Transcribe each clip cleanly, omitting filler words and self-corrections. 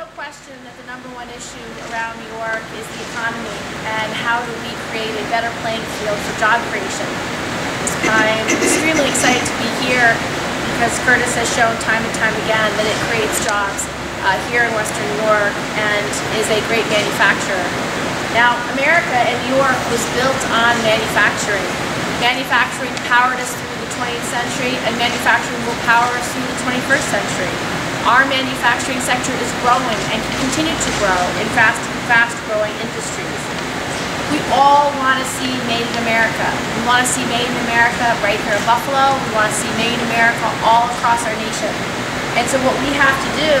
no question that the #1 issue around New York is the economy and how do we create a better playing field for job creation. I'm extremely excited to be here because Curtis has shown time and time again that it creates jobs here in Western New York and is a great manufacturer. Now, America and New York was built on manufacturing. Manufacturing powered us through the 20th century, and manufacturing will power us through the 21st century. Our manufacturing sector is growing and can continue to grow in fast-growing industries. We all want to see Made in America. We want to see Made in America right here in Buffalo. We want to see Made in America all across our nation. And so what we have to do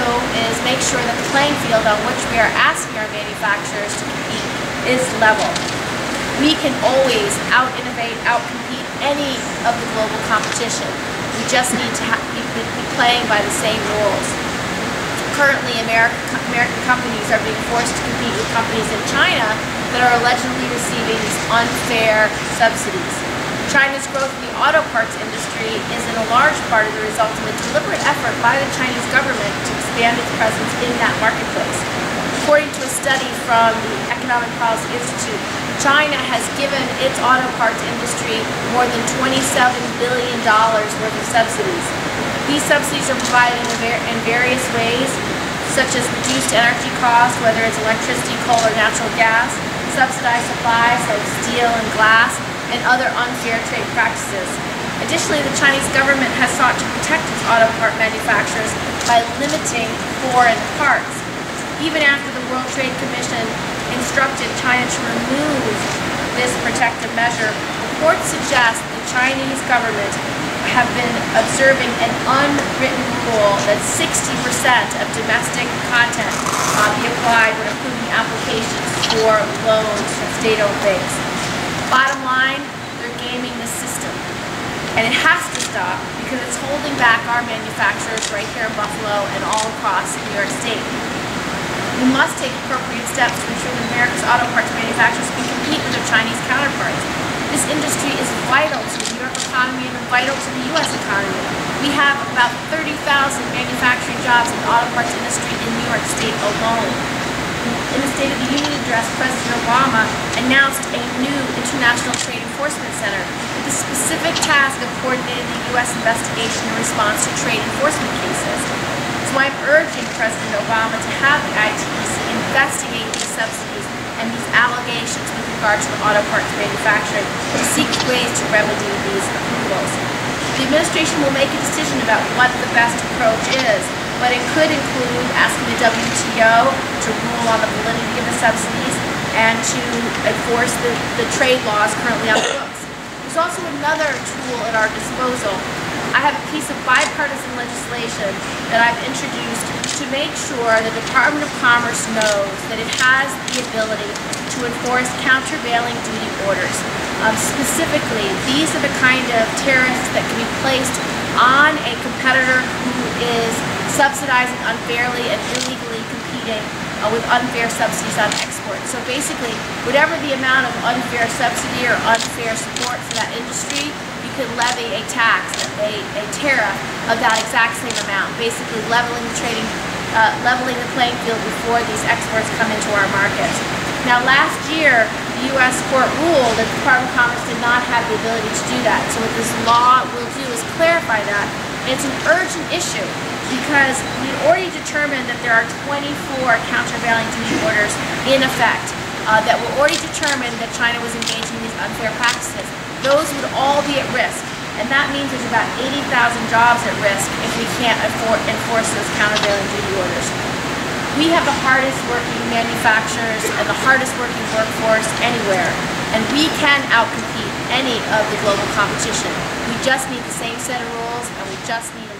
is make sure that the playing field on which we are asking our manufacturers to compete is level. We can always out-innovate, out-compete any of the global competition. We just need to be playing by the same rules. Currently, American companies are being forced to compete with companies in China that are allegedly receiving these unfair subsidies. China's growth in the auto parts industry is in a large part of the result of a deliberate effort by the Chinese government to expand its presence in that marketplace. According to a study from the Economic Policy Institute, China has given its auto parts industry more than $27 billion worth of subsidies. These subsidies are provided in various ways, such as reduced energy costs, whether it's electricity, coal, or natural gas, subsidized supplies like steel and glass, and other unfair trade practices. Additionally, the Chinese government has sought to protect its auto part manufacturers by limiting foreign parts. Even after the World Trade Commission instructed China to remove this protective measure, reports suggest the Chinese government have been observing an unwritten rule that 60% of domestic content be applied when approving applications for loans from state-owned banks. Bottom line, they're gaming the system. And it has to stop because it's holding back our manufacturers right here in Buffalo and all across New York State. We must take appropriate steps to ensure that America's auto parts manufacturers can compete with their Chinese counterparts. This industry is vital to the New York economy and vital to the U.S. economy. We have about 30,000 manufacturing jobs in the auto parts industry in New York State alone. In the State of the Union address, President Obama announced a new International Trade Enforcement Center with the specific task of coordinating the U.S. investigation in response to trade enforcement cases. So I'm urging President Obama to have the ITEC investigate these subsidies and these allegations with regard to the auto parts manufacturing to seek ways to remedy these approvals. The administration will make a decision about what the best approach is, but it could include asking the WTO to rule on the validity of the subsidies and to enforce the trade laws currently on the books. There's also another tool at our disposal. I have a piece of bipartisan legislation that I've introduced to make sure the Department of Commerce knows that it has the ability to enforce countervailing duty orders. Specifically, these are the kind of tariffs that can be placed on a competitor who is subsidizing unfairly and illegally competing with unfair subsidies on exports. So basically, whatever the amount of unfair subsidy or unfair support for that industry, you can levy a tax, a tariff of that exact same amount, basically leveling the playing field before these exports come into our markets. Now, last year, the U.S. court ruled that the Department of Commerce did not have the ability to do that. So what this law will do is clarify that. And it's an urgent issue because we've already determined that there are 24 countervailing duty orders in effect that were already determined that China was engaging in these unfair practices. Those would all be at risk, and that means there's about 80,000 jobs at risk if we can't enforce those countervailing duty orders. We have the hardest working manufacturers and the hardest working workforce anywhere, and we can outcompete any of the global competition. We just need the same set of rules, and we just need a